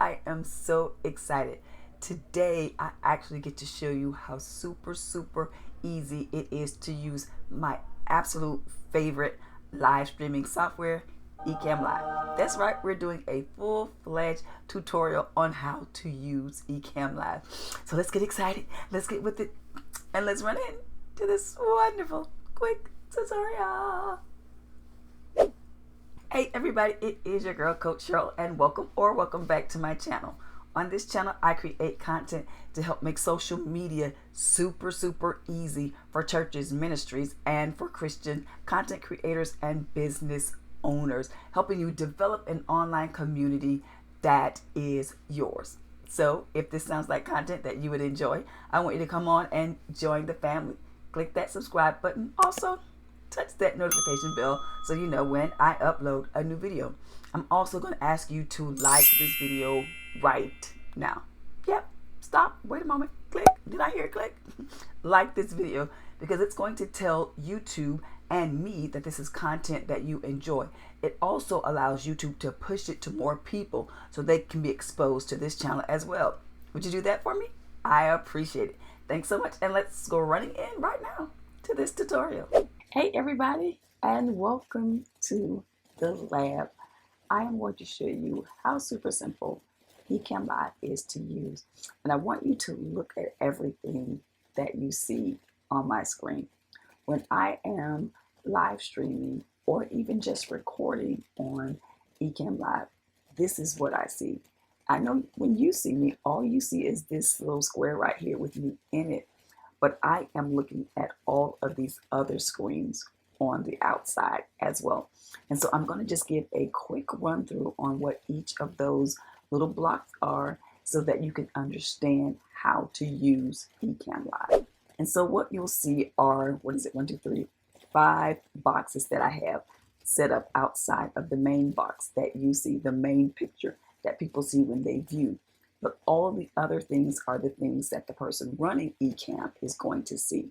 I am so excited. Today, I actually get to show you how super easy it is to use my absolute favorite live streaming software, Ecamm Live. That's right, we're doing a full-fledged tutorial on how to use Ecamm Live. So let's get excited, let's get with it, and let's run into this wonderful quick tutorial. Hey everybody, it is your girl Coach Cheryl, and welcome back to my channel. On this channel, I create content to help make social media super easy for churches, ministries, and for Christian content creators and business owners, helping you develop an online community that is yours. So if this sounds like content that you would enjoy, I want you to come on and join the family. Click that subscribe button. Also, touch that notification bell so you know when I upload a new video. I'm also going to ask you to like this video right now. Yep, stop, wait a moment, click. Did I hear a click? Like this video because it's going to tell YouTube and me that this is content that you enjoy. It also allows YouTube to push it to more people so they can be exposed to this channel as well. Would you do that for me? I appreciate it. Thanks so much, and let's go running in right now to this tutorial. Hey everybody, and welcome to the lab. I am going to show you how super simple Ecamm Live is to use. And I want you to look at everything that you see on my screen. When I am live streaming or even just recording on Ecamm Live, this is what I see. I know when you see me, all you see is this little square right here with me in it. But I am looking at all of these other screens on the outside as well. And so I'm going to just give a quick run through on what each of those little blocks are so that you can understand how to use Ecamm Live. And so what you'll see are, 5 boxes that I have set up outside of the main box that you see, the main picture that people see when they view. But all the other things are the things that the person running Ecamm is going to see.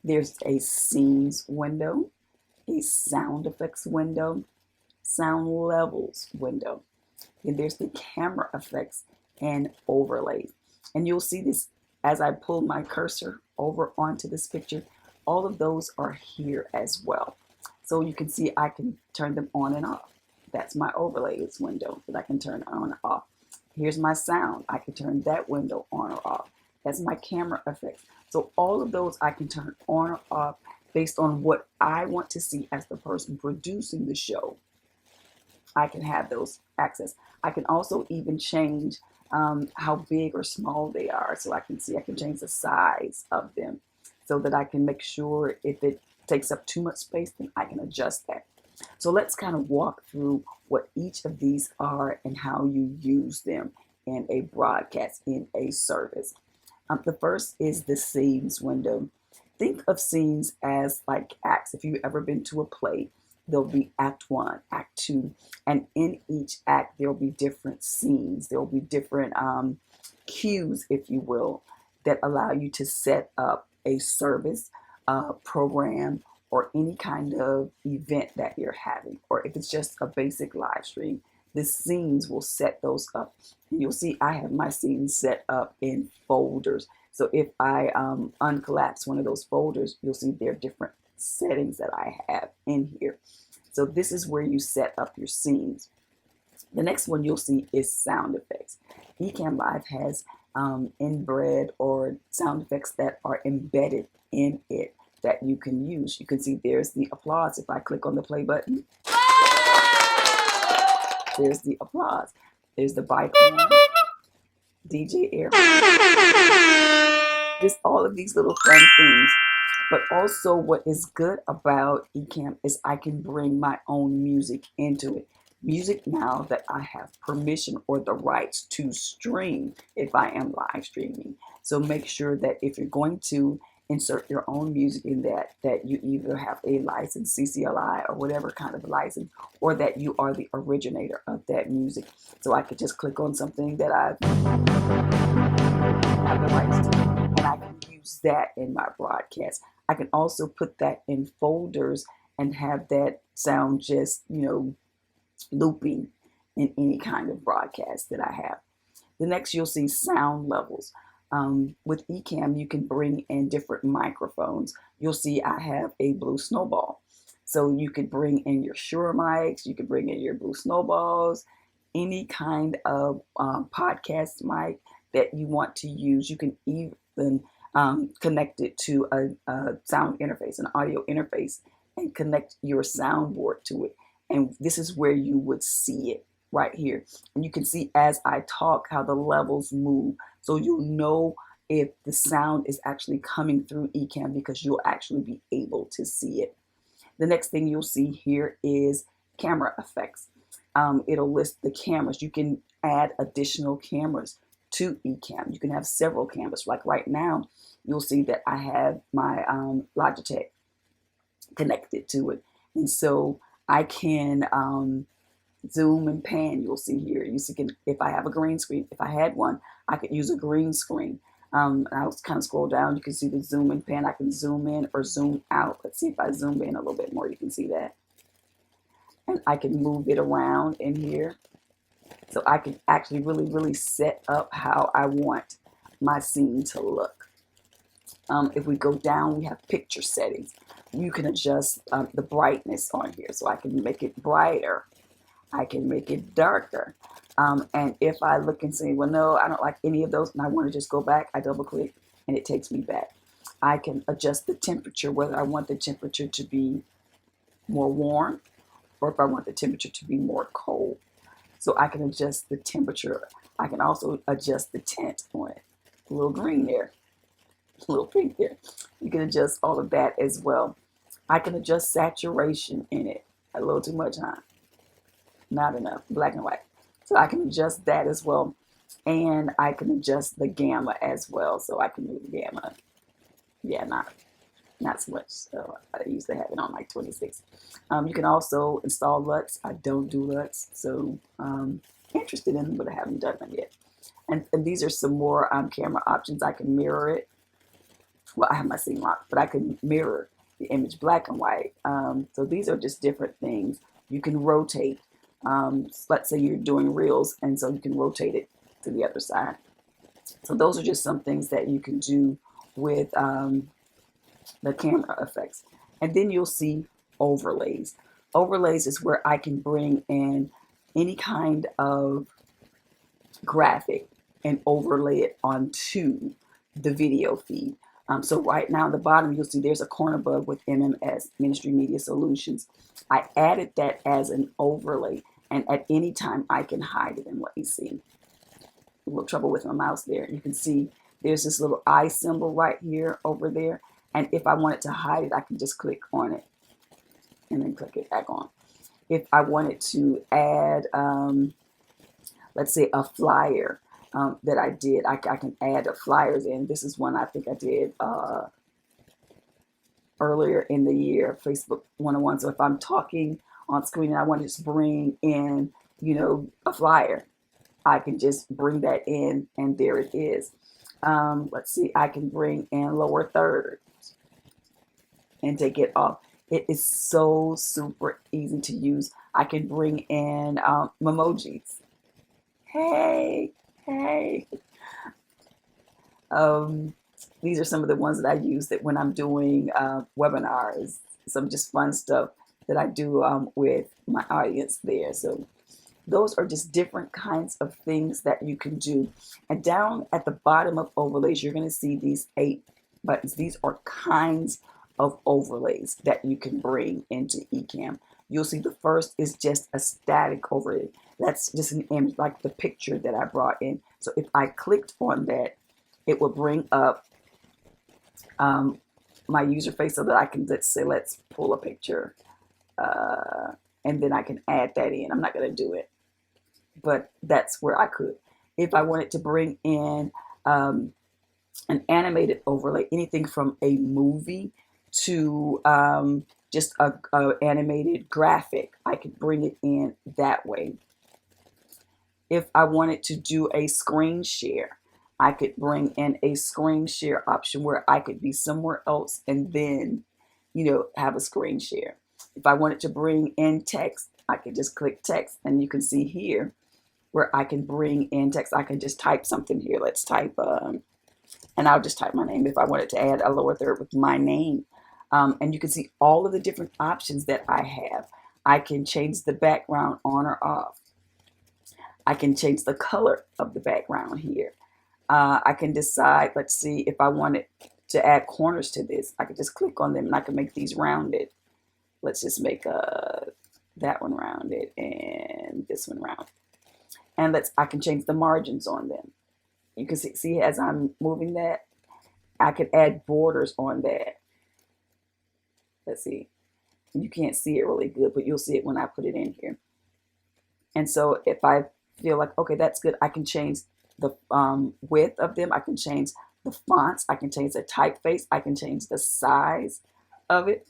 There's a scenes window, a sound effects window, sound levels window. And there's the camera effects and overlays. And you'll see this as I pull my cursor over onto this picture. All of those are here as well. So you can see I can turn them on and off. That's my overlays window that I can turn on and off. Here's my sound. I can turn that window on or off. That's my camera effects. So all of those I can turn on or off based on what I want to see as the person producing the show. I can have those access. I can also even change how big or small they are. So I can change the size of them so that I can make sure if it takes up too much space, then I can adjust that. So let's kind of walk through what each of these are and how you use them in a broadcast, in a service. The first is the scenes window. Think of scenes as like acts. If you've ever been to a play, there'll be act 1, act 2, and in each act, there'll be different scenes. There'll be different cues, if you will, that allow you to set up a service, program, or any kind of event that you're having, or if it's just a basic live stream, the scenes will set those up. And you'll see I have my scenes set up in folders. So if I uncollapse one of those folders, you'll see there are different settings that I have in here. So this is where you set up your scenes. The next one you'll see is sound effects. Ecamm Live has inbred or sound effects that are embedded in it that you can use. You can see there's the applause. If I click on the play button, there's the applause. There's the bike horn, DJ air horn. Just all of these little fun things. But also what is good about Ecamm is I can bring my own music into it. Music now that I have permission or the rights to stream if I am live streaming. So make sure that if you're going to insert your own music in that you either have a license, CCLI, or whatever kind of license, or that you are the originator of that music. So I could just click on something that I have the rights to, and I can use that in my broadcast. I can also put that in folders and have that sound just, looping in any kind of broadcast that I have. The next, you'll see sound levels. With Ecamm, you can bring in different microphones. You'll see I have a Blue Snowball. So you could bring in your Shure mics, you could bring in your Blue Snowballs, any kind of podcast mic that you want to use. You can even connect it to a sound interface, an audio interface, and connect your soundboard to it. And this is where you would see it right here. And you can see as I talk how the levels move. So you'll know if the sound is actually coming through Ecamm because you'll actually be able to see it. The next thing you'll see here is camera effects. It'll list the cameras. You can add additional cameras to Ecamm. You can have several cameras. Like right now, you'll see that I have my Logitech connected to it. And so I can zoom and pan. You'll see here. You see, if I have a green screen, if I had one, I could use a green screen. I'll kind of scroll down. You can see the zoom and pan. I can zoom in or zoom out. Let's see if I zoom in a little bit more. You can see that. And I can move it around in here. So I can actually really set up how I want my scene to look. If we go down, we have picture settings. You can adjust the brightness on here. So I can make it brighter. I can make it darker. And if I look and say, well, no, I don't like any of those, and I want to just go back, I double click and it takes me back. I can adjust the temperature, whether I want the temperature to be more warm or if I want the temperature to be more cold. So I can adjust the temperature. I can also adjust the tint on it. A little green there, a little pink there. You can adjust all of that as well. I can adjust saturation in it. A little too much, huh? Not enough. Black and white. So I can adjust that as well. And I can adjust the gamma as well. So I can move the gamma. Yeah, not so much. So I used to have it on like 26. You can also install LUTs. I don't do LUTs. So interested in them, but I haven't done them yet. And these are some more camera options. I can mirror it. Well, I have my scene locked, but I can mirror the image black and white. So these are just different things. You can rotate. Let's say you're doing reels, and so you can rotate it to the other side. So those are just some things that you can do with the camera effects. And then you'll see overlays. Overlays is where I can bring in any kind of graphic and overlay it onto the video feed. So right now at the bottom, you'll see there's a corner bug with MMS, Ministry Media Solutions. I added that as an overlay, and at any time I can hide it. And let me see. A little trouble with my mouse there. You can see there's this little eye symbol right here over there. And if I wanted to hide it, I can just click on it and then click it back on. If I wanted to add, let's say a flyer that I did, I can add the flyers in. This is one I think I did earlier in the year, Facebook 101. So if I'm talking on screen and I want to just bring in, a flyer, I can just bring that in and there it is. Let's see, I can bring in lower thirds and take it off. It is so super easy to use. I can bring in emojis. Hey. These are some of the ones that I use that when I'm doing webinars, some just fun stuff that I do with my audience there. So those are just different kinds of things that you can do. And down at the bottom of overlays, you're going to see these 8 buttons. These are kinds of overlays that you can bring into Ecamm. You'll see the first is just a static overlay. That's just an image, like the picture that I brought in. So if I clicked on that, it will bring up my user face so that I can, let's pull a picture. And then I can add that in. I'm not going to do it, but that's where I could. If I wanted to bring in an animated overlay, anything from a movie to just a animated graphic, I could bring it in that way. If I wanted to do a screen share, I could bring in a screen share option where I could be somewhere else and then, have a screen share. If I wanted to bring in text, I could just click text, and you can see here where I can bring in text. I can just type something here. Let's type, and I'll just type my name if I wanted to add a lower third with my name. And you can see all of the different options that I have. I can change the background on or off. I can change the color of the background here. I can decide, let's see, if I wanted to add corners to this, I could just click on them and I can make these rounded. Let's just make that one rounded and this one round. And I can change the margins on them. You can see as I'm moving that, I could add borders on that. Let's see. You can't see it really good, but you'll see it when I put it in here. And so if I feel like, okay, that's good, I can change the width of them. I can change the fonts. I can change the typeface. I can change the size of it.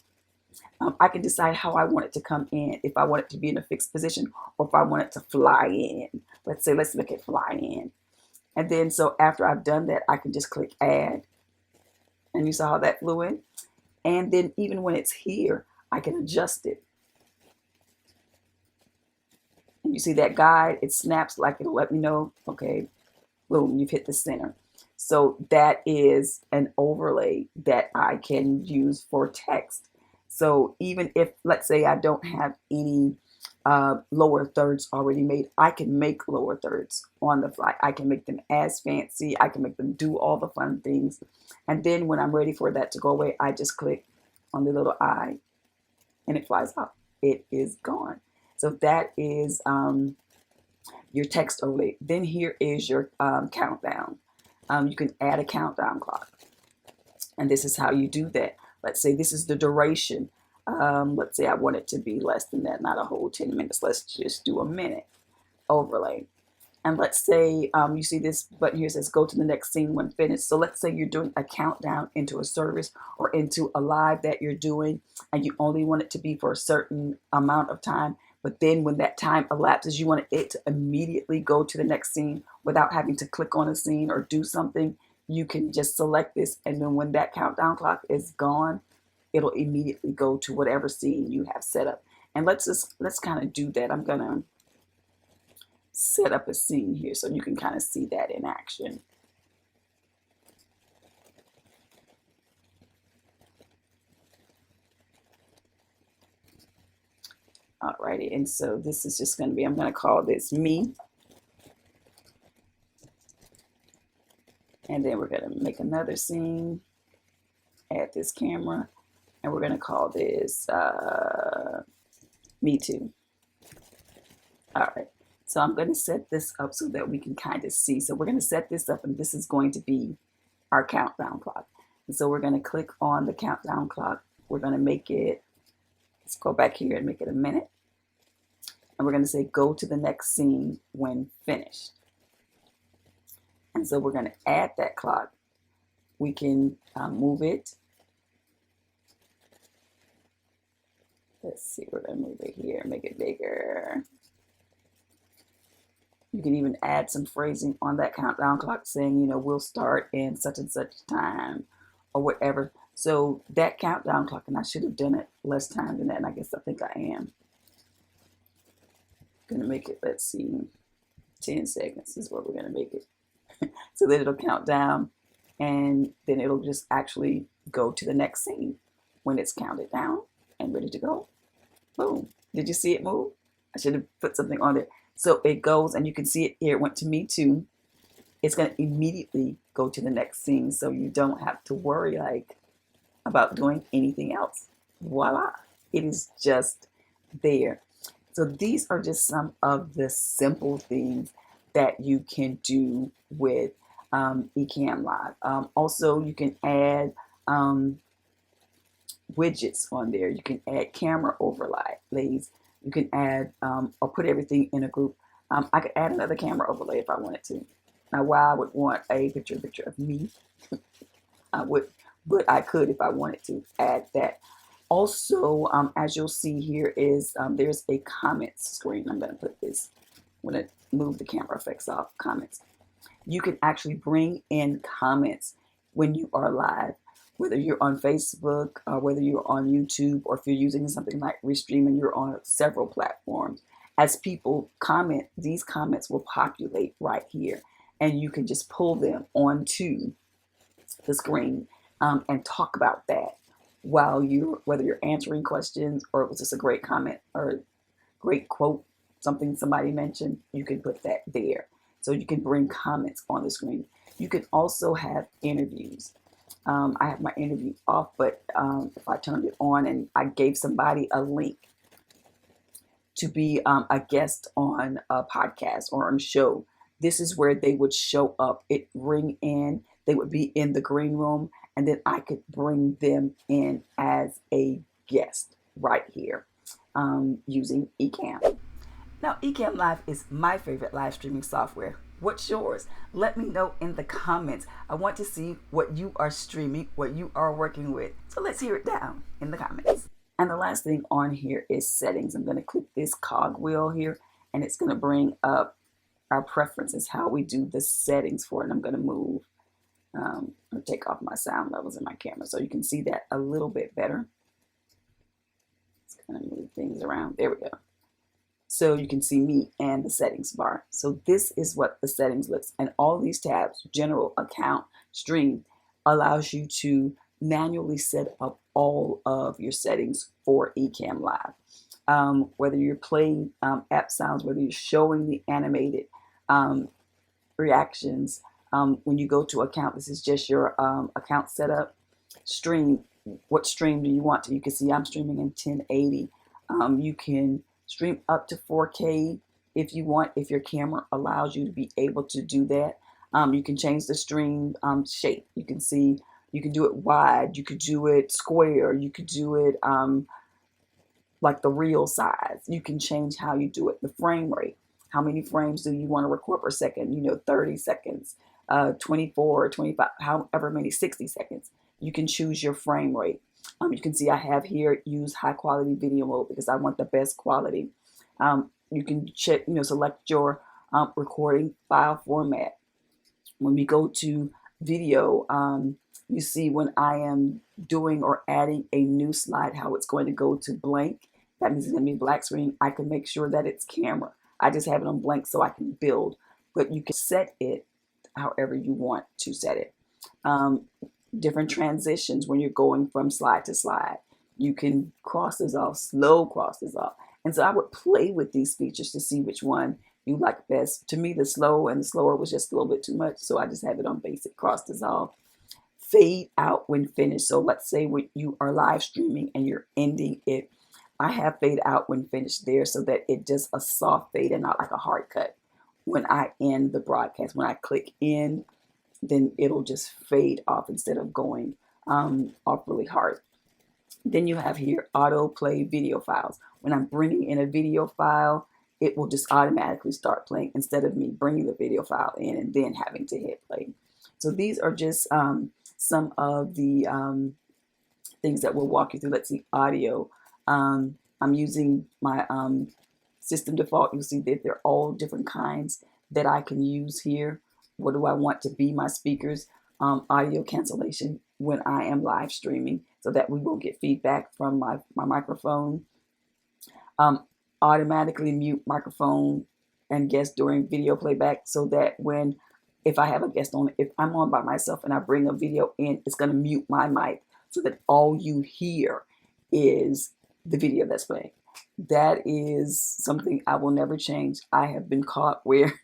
I can decide how I want it to come in, if I want it to be in a fixed position or if I want it to fly in. Let's make it fly in. And then so after I've done that, I can just click add. And you saw how that flew in. And then even when it's here, I can adjust it. And you see that guide, it snaps like it'll let me know, okay, boom, you've hit the center. So that is an overlay that I can use for text. So even if, let's say, I don't have any lower thirds already made, I can make lower thirds on the fly. I can make them as fancy. I can make them do all the fun things. And then when I'm ready for that to go away, I just click on the little eye and it flies out. It is gone. So that is your text overlay. Then here is your countdown. You can add a countdown clock. And this is how you do that. Let's say this is the duration. Let's say I want it to be less than that, not a whole 10 minutes. Let's just do a minute overlay. And let's say you see this button here says go to the next scene when finished. So let's say you're doing a countdown into a service or into a live that you're doing, and you only want it to be for a certain amount of time. But then when that time elapses, you want it to immediately go to the next scene without having to click on a scene or do something. You can just select this, and then when that countdown clock is gone, it'll immediately go to whatever scene you have set up. And let's kind of do that. I'm gonna set up a scene here so you can kind of see that in action. Alrighty, and so this is just going to be, I'm going to call this me. And then we're going to make another scene, add this camera, and we're going to call this me too. All right, so I'm going to set this up so that we can kind of see. So we're going to set this up, and this is going to be our countdown clock. And so we're going to click on the countdown clock. We're going to make it, let's go back here and make it a minute. And we're going to say go to the next scene when finished. And so we're going to add that clock. We can move it. Let's see, we're going to move it here, make it bigger. You can even add some phrasing on that countdown clock saying, you know, we'll start in such and such time or whatever. So that countdown clock, and I should have done it less time than that, and I guess I think I am. Going to make it, let's see, 10 seconds is what we're going to make it. So then it'll count down, and then it'll just actually go to the next scene when it's counted down and ready to go. Boom. Did you see it move? I should have put something on there. So it goes, and you can see it here. It went to me too. It's going to immediately go to the next scene, so you don't have to worry about doing anything else. Voila. It is just there. So these are just some of the simple things that you can do with Ecamm Live. Also, you can add widgets on there. You can add camera overlays. You can add or put everything in a group. I could add another camera overlay if I wanted to. Now, why I would want a picture of me, I would, but I could if I wanted to add that. Also, as you'll see here is there's a comments screen. I'm going to put this, I'm going to move the camera effects off, comments. You can actually bring in comments when you are live, whether you're on Facebook, or whether you're on YouTube, or if you're using something like Restream and you're on several platforms. as people comment, these comments will populate right here, and you can just pull them onto the screen and talk about that while whether you're answering questions or it was just a great comment or a great quote, something somebody mentioned, you can put that there. So you can bring comments on the screen. You can also have interviews. I have my interview off, but if I turned it on and I gave somebody a link to be a guest on a podcast or on a show, this is where they would show up. It ring in, they would be in the green room, and then I could bring them in as a guest right here using Ecamm. Now, Ecamm Live is my favorite live streaming software. What's yours? Let me know in the comments. I want to see what you are streaming, what you are working with. So let's hear it down in the comments. And the last thing on here is settings. I'm going to click this cog wheel here, and it's going to bring up our preferences, how we do the settings for it. And I'm going to move, or take off my sound levels in my camera so you can see that a little bit better. It's going to move things around. There we go. So you can see me and the settings bar. So this is what the settings looks. And all these tabs, general, account, stream, allows you to manually set up all of your settings for Ecamm Live. Whether you're playing app sounds, whether you're showing the animated reactions. When you go to account, this is just your account setup. Stream, what stream do you want to? You can see I'm streaming in 1080. You can stream up to 4K if you want, if your camera allows you to be able to do that. You can change the stream shape. You can see, you can do it wide, you could do it square, you could do it like the real size. You can change how you do it. The frame rate, how many frames do you want to record per second? 30 seconds, 24, 25, however many, 60 seconds. You can choose your frame rate. You can see I have here use high quality video mode because I want the best quality. You can check, select your recording file format. When we go to video, you see when I am doing or adding a new slide, how it's going to go to blank. That means it's going to be black screen. I can make sure that it's camera. I just have it on blank so I can build, but you can set it however you want to set it. Different transitions when you're going from slide to slide. You can cross this off, slow cross this off. And so I would play with these features to see which one you like best. To me, the slow and the slower was just a little bit too much, so I just have it on basic, cross dissolve. Fade out when finished. So let's say when you are live streaming and you're ending it, I have fade out when finished there so that it just a soft fade and not like a hard cut. When I end the broadcast, when I click end, then it'll just fade off instead of going off really hard. Then you have here auto play video files. When I'm bringing in a video file, it will just automatically start playing instead of me bringing the video file in and then having to hit play. So these are just some of the things that we'll walk you through. Let's see, audio. I'm using my system default. You'll see that they're all different kinds that I can use here. What do I want to be my speakers? Audio cancellation when I am live streaming so that we won't get feedback from my microphone. Automatically mute microphone and guest during video playback so that if I have a guest on, if I'm on by myself and I bring a video in, it's going to mute my mic so that all you hear is the video that's playing. That is something I will never change. I have been caught where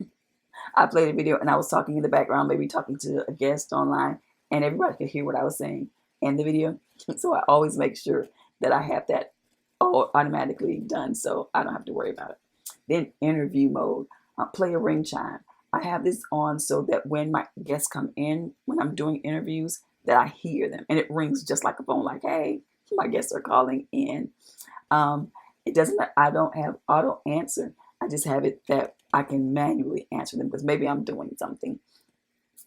I played a video and I was talking in the background, maybe talking to a guest online, and everybody could hear what I was saying in the video. So I always make sure that I have that all automatically done so I don't have to worry about it. Then interview mode, play a ring chime. I have this on so that when my guests come in, when I'm doing interviews, that I hear them and it rings just like a phone, like, hey, my guests are calling in. It doesn't, I don't have auto answer. I just have it that I can manually answer them because maybe I'm doing something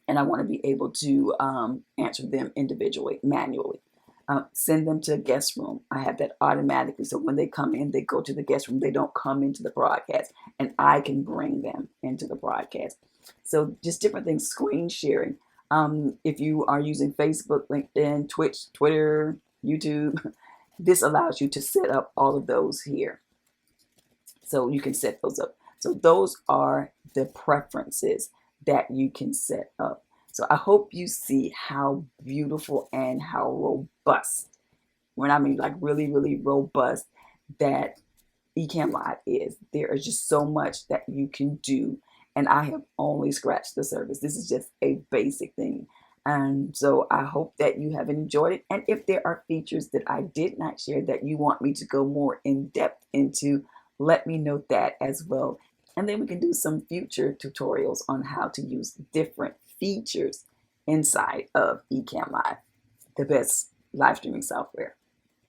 and I want to be able to answer them individually, manually. Send them to a guest room. I have that automatically. So when they come in, they go to the guest room. They don't come into the broadcast and I can bring them into the broadcast. So just different things, screen sharing. If you are using Facebook, LinkedIn, Twitch, Twitter, YouTube, this allows you to set up all of those here. So you can set those up. So those are the preferences that you can set up. So I hope you see how beautiful and how robust, when I mean like really, really robust, that Ecamm Live is. There is just so much that you can do, and I have only scratched the surface. This is just a basic thing. And so I hope that you have enjoyed it. And if there are features that I did not share that you want me to go more in depth into, let me know that as well. And then we can do some future tutorials on how to use different features inside of Ecamm Live, the best live streaming software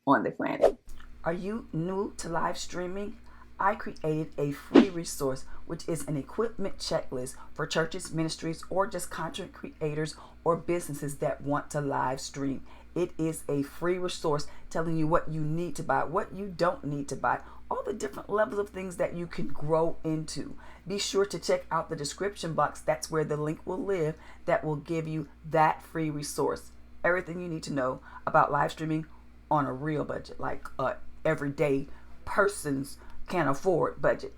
on the planet. Are you new to live streaming? I created a free resource, which is an equipment checklist for churches, ministries, or just content creators or businesses that want to live stream. It is a free resource telling you what you need to buy, what you don't need to buy, all the different levels of things that you can grow into. Be sure to check out the description box. That's where the link will live that will give you that free resource. Everything you need to know about live streaming on a real budget, like everyday persons can afford budget.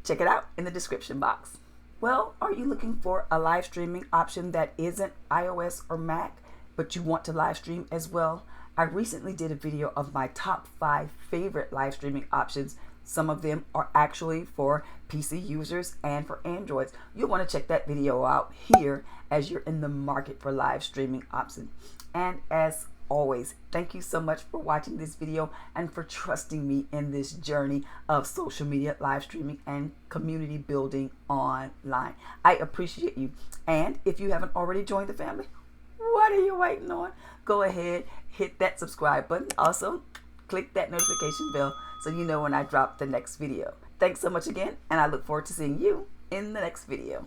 Check it out in the description box. Well, are you looking for a live streaming option that isn't iOS or Mac, but you want to live stream as well? I recently did a video of my top 5 favorite live streaming options. Some of them are actually for PC users and for Androids. You'll want to check that video out here as you're in the market for live streaming options. And as always, thank you so much for watching this video and for trusting me in this journey of social media, live streaming, and community building online. I appreciate you. And if you haven't already joined the family, what are you waiting on? Go ahead, hit that subscribe button. Also, click that notification bell so you know when I drop the next video. Thanks so much again, and I look forward to seeing you in the next video.